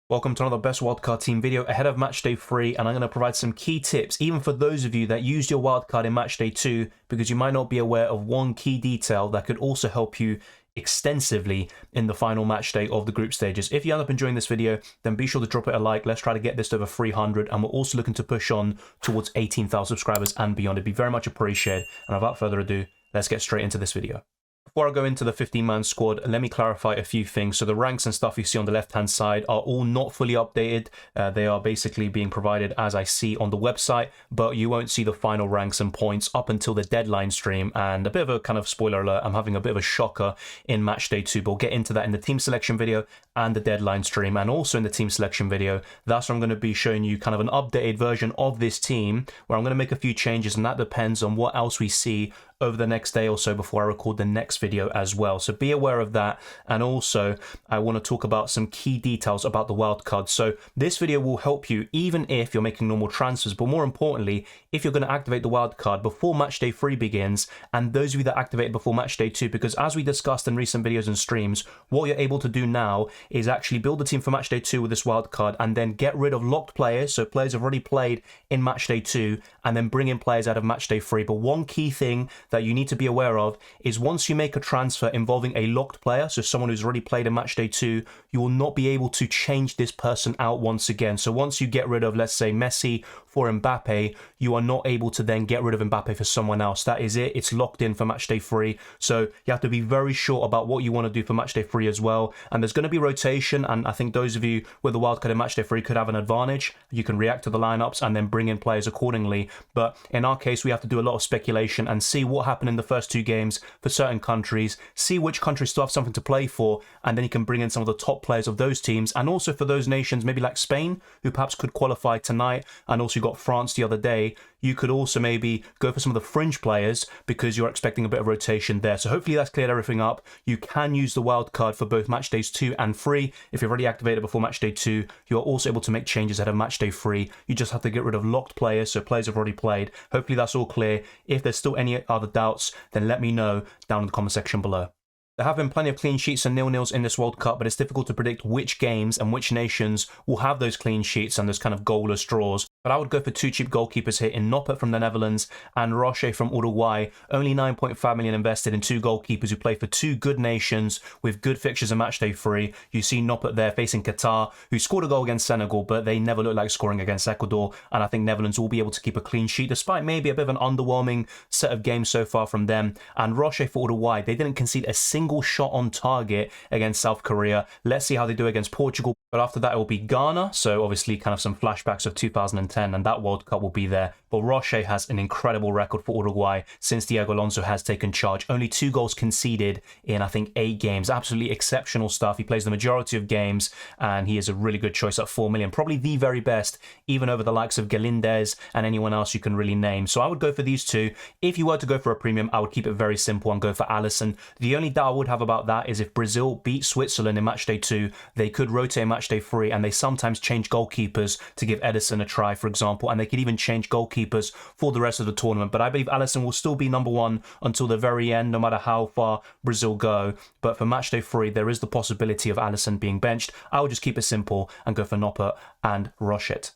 Welcome to another Best Wildcard Team video ahead of Matchday 3, and I'm going to provide some key tips, even for those of you that used your wildcard in Matchday 2, because you might not be aware of one key detail that could also help you extensively in the final matchday of the group stages. If you end up enjoying this video, then be sure to drop it a like. Let's try to get this to over 300, and we're also looking to push on towards 18,000 subscribers and beyond. It'd be very much appreciated, and without further ado, let's get straight into this video. Before I go into the 15-man squad, let me clarify a few things. So the ranks and stuff you see on the left-hand side are all not fully updated. They are basically being provided as I see on the website, but you won't see the final ranks and points up until the deadline stream. And a bit of a kind of spoiler alert, I'm having a bit of a shocker in Matchday 2, but we'll get into that in the team selection video and the deadline stream, and also in the team selection video. That's where I'm going to be showing you kind of an updated version of this team, where I'm going to make a few changes, and that depends on what else we see over the next day or so before I record the next video as well. So be aware of that. And also, I want to talk about some key details about the wildcard. So this video will help you even if you're making normal transfers, but more importantly, if you're going to activate the wildcard before Matchday 3 begins, and those of you that activated before Matchday 2, because as we discussed in recent videos and streams, what you're able to do now is actually build a team for Matchday 2 with this wildcard and then get rid of locked players, so players have already played in Matchday 2, and then bring in players out of Matchday 3. But one key thing that you need to be aware of is once you make a transfer involving a locked player, so someone who's already played in Matchday 2, you will not be able to change this person out once again. So once you get rid of, let's say, Messi for Mbappe, you are not able to then get rid of Mbappe for someone else. That is it. It's locked in for Matchday 3. So you have to be very sure about what you want to do for Matchday 3 as well. And there's going to be rotation, and I think those of you with the wildcard in Matchday 3 could have an advantage. You can react to the lineups and then bring in players accordingly. But in our case, we have to do a lot of speculation and see what happened in the first two games for certain countries, see which countries still have something to play for, and then you can bring in some of the top players of those teams. And also for those nations, maybe like Spain, who perhaps could qualify tonight, and also you got France the other day, you could also maybe go for some of the fringe players because you're expecting a bit of rotation there. So hopefully that's cleared everything up. You can use the wildcard for both match days 2 and 3. If you've already activated before match day 2, you are also able to make changes ahead of match day 3. You just have to get rid of locked players, so players have already played. Hopefully that's all clear. If there's still any other doubts, then let me know down in the comment section below. There have been plenty of clean sheets and nil-nils in this World Cup, but it's difficult to predict which games and which nations will have those clean sheets and those kind of goalless draws. But I would go for two cheap goalkeepers here in Noppert from the Netherlands and Roche from Uruguay. Only 9.5 million invested in two goalkeepers who play for two good nations with good fixtures in Matchday 3. You see Noppert there facing Qatar, who scored a goal against Senegal, but they never looked like scoring against Ecuador. And I think Netherlands will be able to keep a clean sheet, despite maybe a bit of an underwhelming set of games so far from them. And Roche for Uruguay, they didn't concede a single shot on target against South Korea. Let's see how they do against Portugal. But after that, it will be Ghana. So obviously kind of some flashbacks of 2010, and that World Cup will be there. But Roche has an incredible record for Uruguay since Diego Alonso has taken charge. Only 2 goals conceded in, I think, 8 games. Absolutely exceptional stuff. He plays the majority of games, and he is a really good choice at 4 million. Probably the very best, even over the likes of Galindez and anyone else you can really name. So I would go for these two. If you were to go for a premium, I would keep it very simple and go for Alisson. The only doubt I would have about that is if Brazil beat Switzerland in Matchday 2, they could rotate in Matchday 3, and they sometimes change goalkeepers to give Edison a try, for example, and they could even change goalkeepers for the rest of the tournament. But I believe Alisson will still be number 1 until the very end, no matter how far Brazil go. But for Matchday 3, there is the possibility of Alisson being benched. I would just keep it simple and go for Noppert and Roche.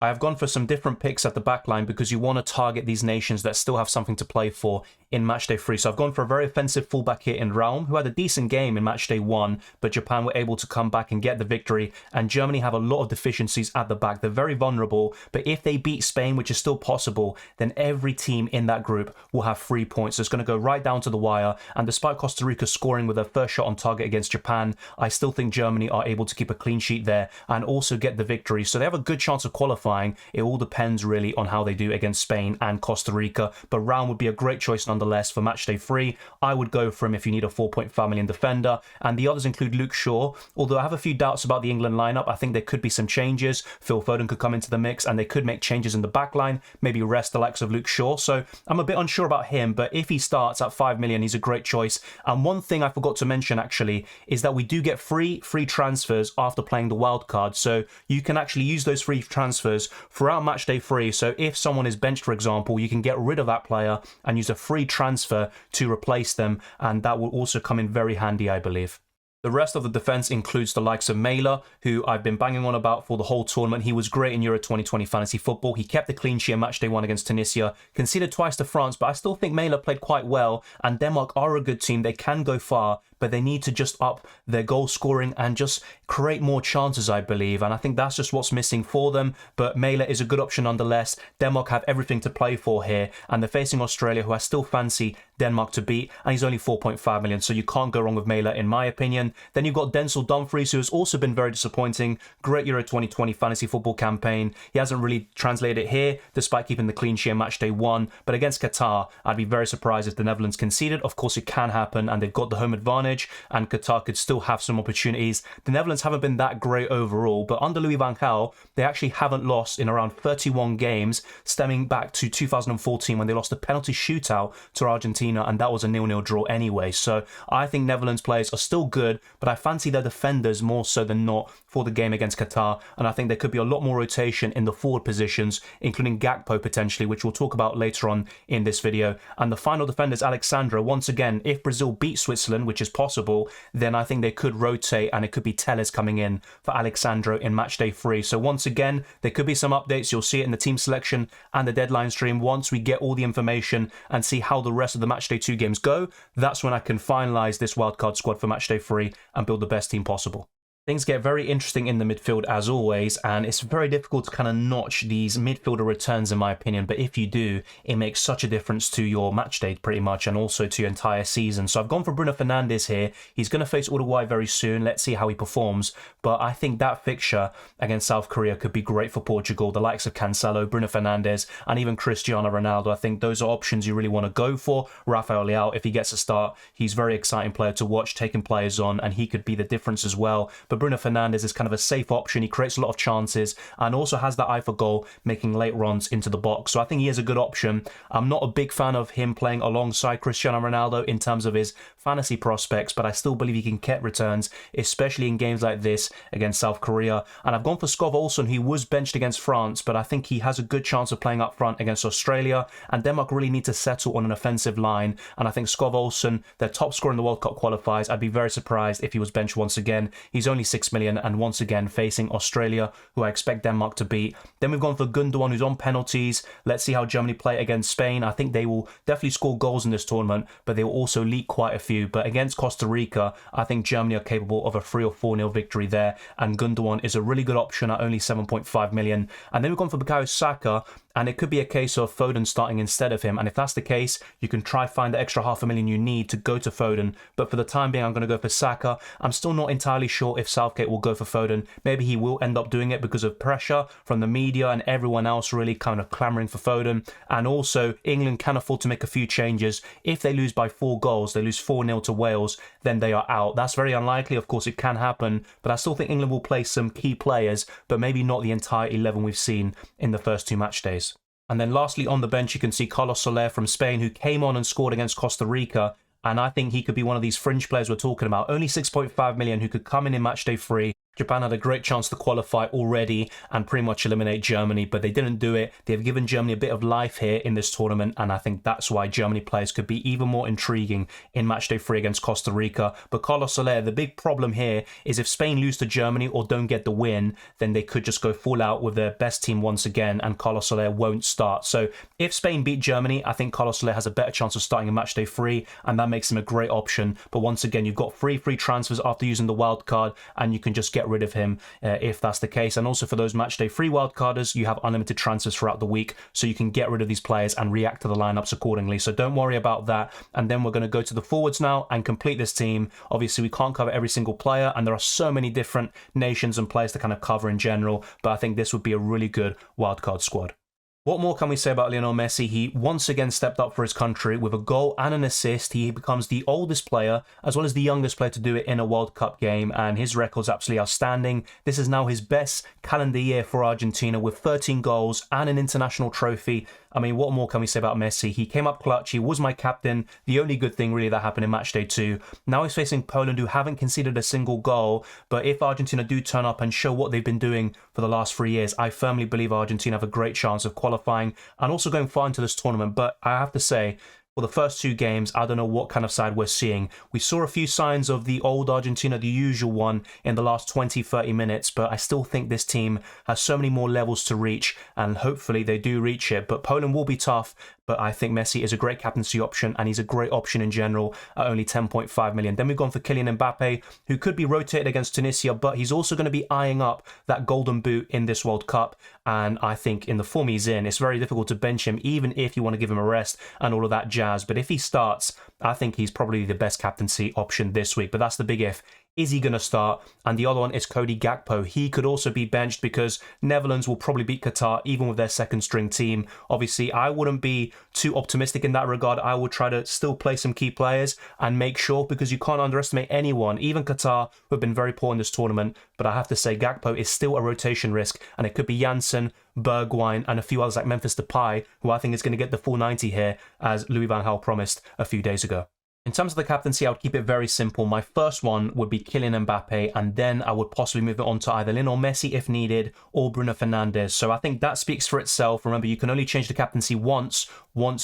I have gone for some different picks at the back line because you want to target these nations that still have something to play for in Matchday 3. So I've gone for a very offensive fullback here in Raum, who had a decent game in Matchday 1, but Japan were able to come back and get the victory. And Germany have a lot of deficiencies at the back. They're very vulnerable, but if they beat Spain, which is still possible, then every team in that group will have 3 points. So it's going to go right down to the wire. And despite Costa Rica scoring with their first shot on target against Japan, I still think Germany are able to keep a clean sheet there and also get the victory. So they have a good chance of qualifying. It all depends really on how they do against Spain and Costa Rica, but Raum would be a great choice nonetheless for Matchday 3. I would go for him if you need a 4.5 million defender, and the others include Luke Shaw. Although I have a few doubts about the England lineup, I think there could be some changes. Phil Foden could come into the mix, and they could make changes in the back line, maybe rest the likes of Luke Shaw. So I'm a bit unsure about him, but if he starts at 5 million, he's a great choice. And one thing I forgot to mention actually is that we do get free transfers after playing the wild card, so you can actually use those free transfers throughout Matchday 3. So if someone is benched, for example, you can get rid of that player and use a free transfer to replace them, and that will also come in very handy, I believe. The rest of the defense includes the likes of Mela, who I've been banging on about for the whole tournament. He was great in Euro 2020 fantasy football. He kept the clean sheet in matchday 1 against Tunisia, conceded twice to France, but I still think Mela played quite well, and Denmark are a good team. They can go far, but they need to just up their goal scoring and just create more chances, I believe. And I think that's just what's missing for them. But Mela is a good option nonetheless. Denmark have everything to play for here, and they're facing Australia, who I still fancy Denmark to beat, and he's only 4.5 million, so you can't go wrong with Mela in my opinion. Then you've got Denzel Dumfries, who has also been very disappointing. Great Euro 2020 fantasy football campaign. He hasn't really translated it here, despite keeping the clean sheet in matchday 1. But against Qatar, I'd be very surprised if the Netherlands conceded. Of course, it can happen, and they've got the home advantage, and Qatar could still have some opportunities. The Netherlands haven't been that great overall, but under Louis van Gaal, they actually haven't lost in around 31 games, stemming back to 2014 when they lost a penalty shootout to Argentina, and that was a 0-0 draw anyway. So I think Netherlands players are still good, but I fancy their defenders more so than not for the game against Qatar, and I think there could be a lot more rotation in the forward positions, including Gakpo potentially, which we'll talk about later on in this video. And the final defender is Alexandra. Once again, if Brazil beat Switzerland, which is possible, then I think they could rotate, and it could be Telles coming in for Alexandra in matchday 3. So once again, there could be some updates. You'll see it in the team selection and the deadline stream. Once we get all the information and see how the rest of the matchday 2 games go, that's when I can finalize this wildcard squad for matchday 3 and build the best team possible. Things get very interesting in the midfield as always, and it's very difficult to kind of notch these midfielder returns in my opinion, but if you do, it makes such a difference to your match day pretty much, and also to your entire season. So I've gone for Bruno Fernandes here. He's going to face Uruguay very soon. Let's see how he performs, but I think that fixture against South Korea could be great for Portugal. The likes of Cancelo, Bruno Fernandes, and even Cristiano Ronaldo. I think those are options you really want to go for. Rafael Leao, if he gets a start, he's a very exciting player to watch, taking players on, and he could be the difference as well. But Bruno Fernandes is kind of a safe option. He creates a lot of chances and also has that eye for goal, making late runs into the box. So I think he is a good option. I'm not a big fan of him playing alongside Cristiano Ronaldo in terms of his fantasy prospects, but I still believe he can get returns, especially in games like this against South Korea. And I've gone for Skov Olsen, who was benched against France, but I think he has a good chance of playing up front against Australia. And Denmark really need to settle on an offensive line. And I think Skov Olsen, their top scorer in the World Cup qualifiers, I'd be very surprised if he was benched once again. He's only 6 million, and once again facing Australia, who I expect Denmark to beat. Then we've gone for Gundogan, who's on penalties. Let's see how Germany play against Spain. I think they will definitely score goals in this tournament, but they will also leak quite a few. But against Costa Rica, I think Germany are capable of a 3 or 4-0 victory there, and Gundogan is a really good option at only 7.5 million. And then we've gone for Bukayo Saka, and it could be a case of Foden starting instead of him. And if that's the case, you can try find the extra 500,000 you need to go to Foden. But for the time being, I'm going to go for Saka. I'm still not entirely sure if Southgate will go for Foden. Maybe he will end up doing it because of pressure from the media and everyone else really kind of clamouring for Foden. And also, England can afford to make a few changes. If they lose by 4 goals, they lose 4-0 to Wales, then they are out. That's very unlikely. Of course, it can happen. But I still think England will play some key players, but maybe not the entire 11 we've seen in the first 2 match days. And then lastly, on the bench, you can see Carlos Soler from Spain, who came on and scored against Costa Rica. And I think he could be one of these fringe players we're talking about. Only 6.5 million, who could come in matchday 3. Japan had a great chance to qualify already and pretty much eliminate Germany, but they didn't do it. They've given Germany a bit of life here in this tournament, and I think that's why Germany players could be even more intriguing in matchday 3 against Costa Rica. But Carlos Soler, the big problem here is if Spain lose to Germany or don't get the win, then they could just go full out with their best team once again, and Carlos Soler won't start. So if Spain beat Germany, I think Carlos Soler has a better chance of starting in matchday 3, and that makes him a great option. But once again, you've got free transfers after using the wild card, and you can just get rid of him if that's the case. And also for those matchday 3 wildcarders, you have unlimited transfers throughout the week, so you can get rid of these players and react to the lineups accordingly. So don't worry about that. And then we're going to go to the forwards now and complete this team. Obviously, we can't cover every single player, and there are so many different nations and players to kind of cover in general, but I think this would be a really good wildcard squad. What more can we say about Lionel Messi? He once again stepped up for his country with a goal and an assist. He becomes the oldest player as well as the youngest player to do it in a World Cup game, and his record's absolutely outstanding. This is now his best calendar year for Argentina with 13 goals and an international trophy. I mean, what more can we say about Messi? He came up clutch. He was my captain. The only good thing really that happened in matchday 2. Now he's facing Poland, who haven't conceded a single goal. But if Argentina do turn up and show what they've been doing for the last 3 years, I firmly believe Argentina have a great chance of qualifying and also going far into this tournament. But I have to say, for the first 2 games, I don't know what kind of side we're seeing. We saw a few signs of the old Argentina, the usual one, in the last 20-30 minutes, but I still think this team has so many more levels to reach, and hopefully they do reach it. But Poland will be tough, but I think Messi is a great captaincy option, and he's a great option in general at only 10.5 million. Then we've gone for Kylian Mbappe, who could be rotated against Tunisia, but he's also going to be eyeing up that golden boot in this World Cup, and I think in the form he's in, it's very difficult to bench him, even if you want to give him a rest and all of that jazz. But if he starts, I think he's probably the best captaincy option this week, but that's the big if. Is he going to start? And the other one is Cody Gakpo. He could also be benched because Netherlands will probably beat Qatar even with their second string team. Obviously, I wouldn't be too optimistic in that regard. I would try to still play some key players and make sure, because you can't underestimate anyone, even Qatar, who have been very poor in this tournament. But I have to say Gakpo is still a rotation risk, and it could be Janssen, Bergwijn, and a few others like Memphis Depay, who I think is going to get the full 90 here, as Louis van Gaal promised a few days ago. In terms of the captaincy, I would keep it very simple. My first one would be Kylian Mbappe, and then I would possibly move it on to either Lionel Messi if needed, or Bruno Fernandes. So I think that speaks for itself. Remember, you can only change the captaincy once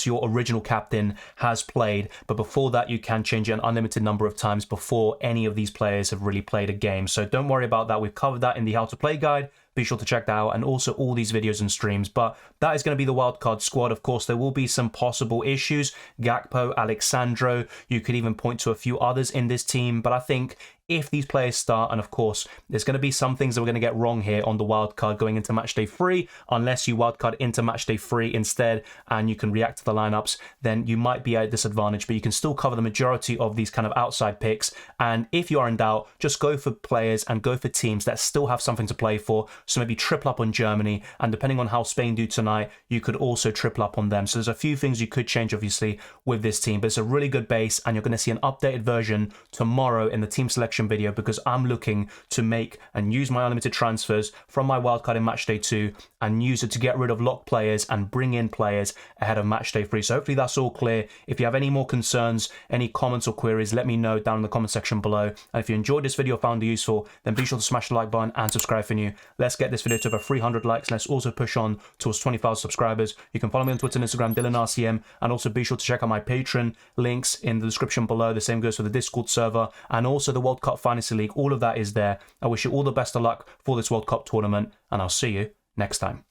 your original captain has played, but before that you can change it an unlimited number of times before any of these players have really played a game. So don't worry about that. We've covered that in the How to Play guide. Be sure to check that out, and also all these videos and streams. But that is going to be the wildcard squad. Of course, there will be some possible issues. Gakpo, Alexandro, you could even point to a few others in this team. But I think if these players start, and of course, there's going to be some things that we're going to get wrong here on the wildcard going into Matchday 3, unless you wildcard into Matchday 3 instead, and you can react to the lineups, then you might be at a disadvantage, but you can still cover the majority of these kind of outside picks. And if you are in doubt, just go for players and go for teams that still have something to play for. So maybe triple up on Germany, and depending on how Spain do tonight, you could also triple up on them. So there's a few things you could change, obviously, with this team, but it's a really good base, and you're going to see an updated version tomorrow in the team selection video, because I'm looking to make and use my unlimited transfers from my wildcard in Matchday 2 and use it to get rid of locked players and bring in players ahead of Matchday 3. So hopefully that's all clear. If you have any more concerns, any comments or queries, let me know down in the comment section below. And if you enjoyed this video, found it useful, then be sure to smash the like button and subscribe for new. Let's get this video to over 300 likes. Let's also push on towards 20,000 subscribers. You can follow me on Twitter and Instagram, DylanRCM, and also be sure to check out my Patreon links in the description below. The same goes for the Discord server and also the World Cup Fantasy League. All of that is there. I wish you all the best of luck for this World Cup tournament, and I'll see you next time.